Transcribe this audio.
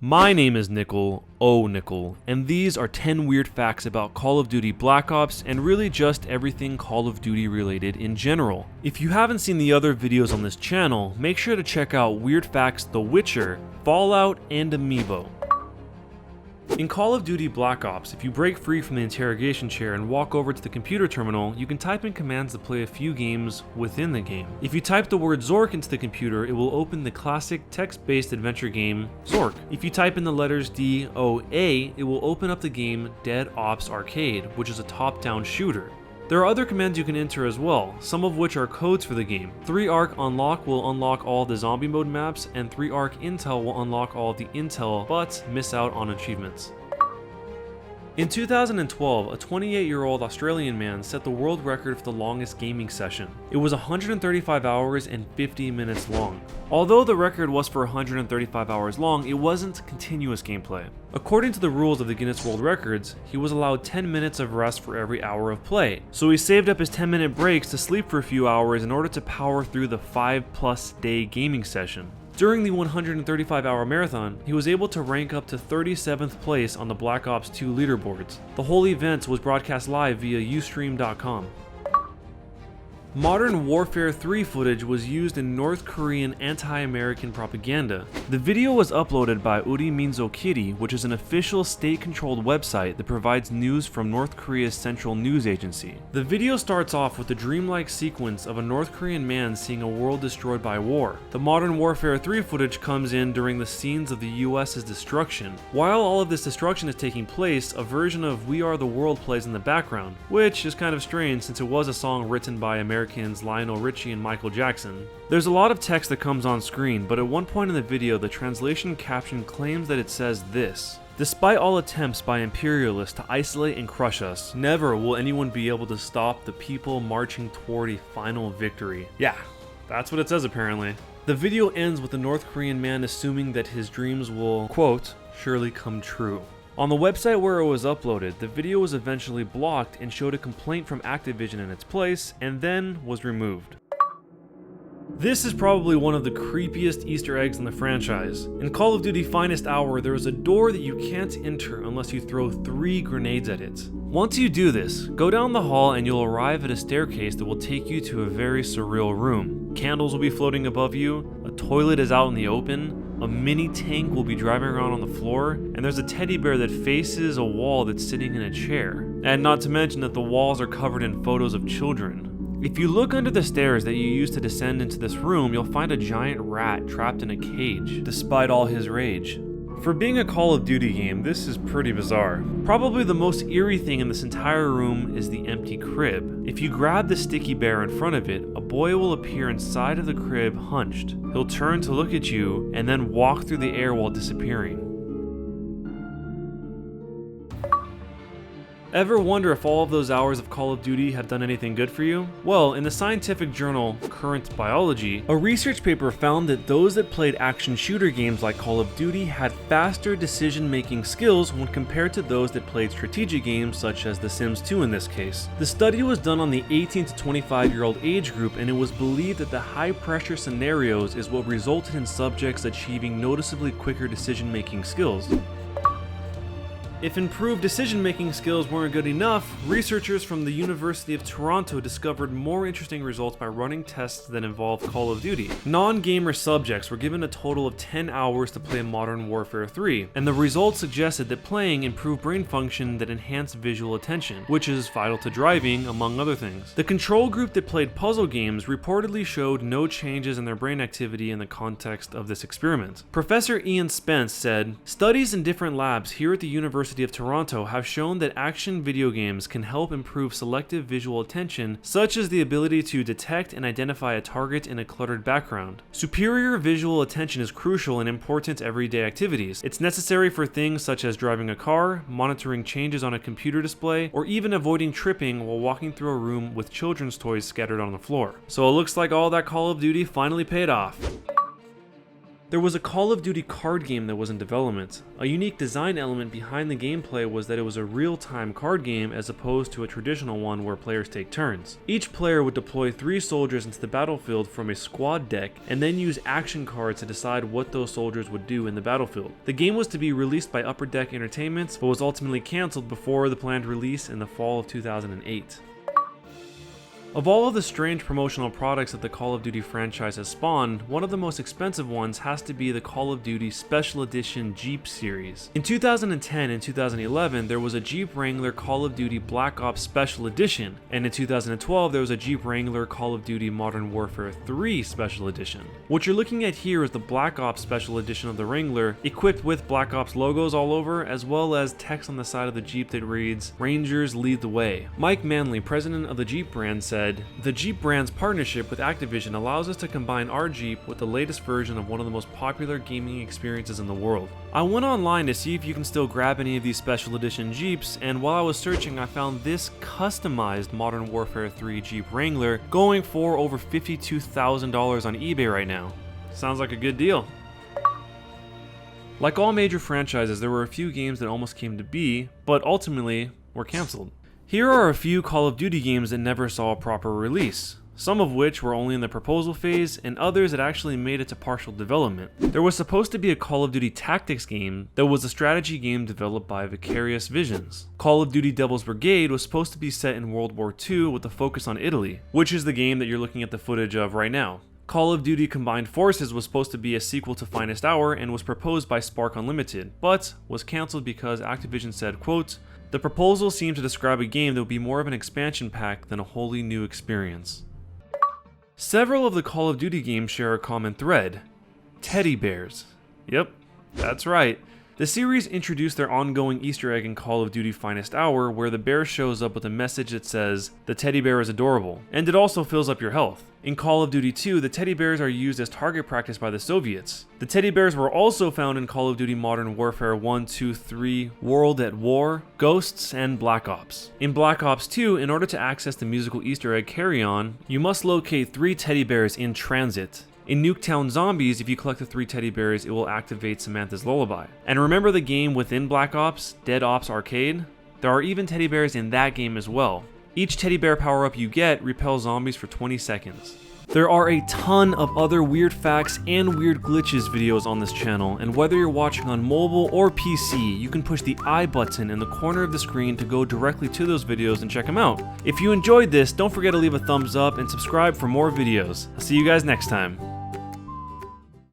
My name is Nickel, Nickel, and these are 10 weird facts about Call of Duty Black Ops and really just everything Call of Duty related in general. If you haven't seen the other videos on this channel, make sure to check out Weird Facts The Witcher, Fallout, and Amiibo. In Call of Duty Black Ops, if you break free from the interrogation chair and walk over to the computer terminal, you can type in commands to play a few games within the game. If you type the word Zork into the computer, it will open the classic text-based adventure game Zork. If you type in the letters DOA, it will open up the game Dead Ops Arcade, which is a top-down shooter. There are other commands you can enter as well, some of which are codes for the game. 3-arc unlock will unlock all the zombie mode maps, and 3-arc intel will unlock all of the intel, but miss out on achievements. In 2012, a 28-year-old Australian man set the world record for the longest gaming session. It was 135 hours and 50 minutes long. Although the record was for 135 hours long, it wasn't continuous gameplay. According to the rules of the Guinness World Records, he was allowed 10 minutes of rest for every hour of play. So he saved up his 10-minute breaks to sleep for a few hours in order to power through the 5+ day gaming session. During the 135-hour marathon, he was able to rank up to 37th place on the Black Ops 2 leaderboards. The whole event was broadcast live via Ustream.com. Modern Warfare 3 footage was used in North Korean anti-American propaganda. The video was uploaded by Uri Minzo Kiri, which is an official state-controlled website that provides news from North Korea's central news agency. The video starts off with a dreamlike sequence of a North Korean man seeing a world destroyed by war. The Modern Warfare 3 footage comes in during the scenes of the US's destruction. While all of this destruction is taking place, a version of We Are the World plays in the background, which is kind of strange since it was a song written by Americans Lionel Richie and Michael Jackson. There's a lot of text that comes on screen, but at one point in the video, the translation caption claims that it says this: "Despite all attempts by imperialists to isolate and crush us, never will anyone be able to stop the people marching toward a final victory." Yeah, that's what it says apparently. The video ends with the North Korean man assuming that his dreams will, quote, surely come true. On the website where it was uploaded, the video was eventually blocked and showed a complaint from Activision in its place, and then was removed. This is probably one of the creepiest Easter eggs in the franchise. In Call of Duty Finest Hour, there is a door that you can't enter unless you throw 3 grenades at it. Once you do this, go down the hall and you'll arrive at a staircase that will take you to a very surreal room. Candles will be floating above you, a toilet is out in the open, a mini tank will be driving around on the floor, and there's a teddy bear that faces a wall that's sitting in a chair. And not to mention that the walls are covered in photos of children. If you look under the stairs that you use to descend into this room, you'll find a giant rat trapped in a cage, despite all his rage. For being a Call of Duty game, this is pretty bizarre. Probably the most eerie thing in this entire room is the empty crib. If you grab the sticky bear in front of it, a boy will appear inside of the crib hunched. He'll turn to look at you and then walk through the air while disappearing. Ever wonder if all of those hours of Call of Duty have done anything good for you? Well, in the scientific journal Current Biology, a research paper found that those that played action shooter games like Call of Duty had faster decision-making skills when compared to those that played strategic games such as The Sims 2 in this case. The study was done on the 18 to 25-year-old age group, and it was believed that the high-pressure scenarios is what resulted in subjects achieving noticeably quicker decision-making skills. If improved decision-making skills weren't good enough, researchers from the University of Toronto discovered more interesting results by running tests that involved Call of Duty. Non-gamer subjects were given a total of 10 hours to play Modern Warfare 3, and the results suggested that playing improved brain function that enhanced visual attention, which is vital to driving, among other things. The control group that played puzzle games reportedly showed no changes in their brain activity in the context of this experiment. Professor Ian Spence said, "Studies in different labs here at the University of Toronto have shown that action video games can help improve selective visual attention, such as the ability to detect and identify a target in a cluttered background. Superior visual attention is crucial in important everyday activities. It's necessary for things such as driving a car, monitoring changes on a computer display, or even avoiding tripping while walking through a room with children's toys scattered on the floor." So it looks like all that Call of Duty finally paid off. There was a Call of Duty card game that was in development. A unique design element behind the gameplay was that it was a real-time card game as opposed to a traditional one where players take turns. Each player would deploy 3 soldiers into the battlefield from a squad deck and then use action cards to decide what those soldiers would do in the battlefield. The game was to be released by Upper Deck Entertainment, but was ultimately cancelled before the planned release in the fall of 2008. Of all of the strange promotional products that the Call of Duty franchise has spawned, one of the most expensive ones has to be the Call of Duty Special Edition Jeep series. In 2010 and 2011, there was a Jeep Wrangler Call of Duty Black Ops Special Edition, and in 2012, there was a Jeep Wrangler Call of Duty Modern Warfare 3 Special Edition. What you're looking at here is the Black Ops Special Edition of the Wrangler, equipped with Black Ops logos all over, as well as text on the side of the Jeep that reads, "Rangers lead the way." Mike Manley, president of the Jeep brand, said, "The Jeep brand's partnership with Activision allows us to combine our Jeep with the latest version of one of the most popular gaming experiences in the world." I went online to see if you can still grab any of these special edition Jeeps, and while I was searching I found this customized Modern Warfare 3 Jeep Wrangler going for over $52,000 on eBay right now. Sounds like a good deal. Like all major franchises, there were a few games that almost came to be, but ultimately were cancelled. Here are a few Call of Duty games that never saw a proper release, some of which were only in the proposal phase, and others that actually made it to partial development. There was supposed to be a Call of Duty Tactics game that was a strategy game developed by Vicarious Visions. Call of Duty Devil's Brigade was supposed to be set in World War II with a focus on Italy, which is the game that you're looking at the footage of right now. Call of Duty Combined Forces was supposed to be a sequel to Finest Hour and was proposed by Spark Unlimited, but was cancelled because Activision said, quote, "The proposal seemed to describe a game that would be more of an expansion pack than a wholly new experience." Several of the Call of Duty games share a common thread: teddy bears. Yep, that's right. The series introduced their ongoing Easter egg in Call of Duty Finest Hour, where the bear shows up with a message that says, "The teddy bear is adorable," and it also fills up your health. In Call of Duty 2, the teddy bears are used as target practice by the Soviets. The teddy bears were also found in Call of Duty Modern Warfare 1, 2, 3, World at War, Ghosts, and Black Ops. In Black Ops 2, in order to access the musical Easter egg Carry On, you must locate 3 teddy bears in transit. In Nuketown Zombies, if you collect the 3 teddy bears, it will activate Samantha's Lullaby. And remember the game within Black Ops, Dead Ops Arcade? There are even teddy bears in that game as well. Each teddy bear power-up you get repels zombies for 20 seconds. There are a ton of other weird facts and weird glitches videos on this channel, and whether you're watching on mobile or PC, you can push the I button in the corner of the screen to go directly to those videos and check them out. If you enjoyed this, don't forget to leave a thumbs up and subscribe for more videos. I'll see you guys next time.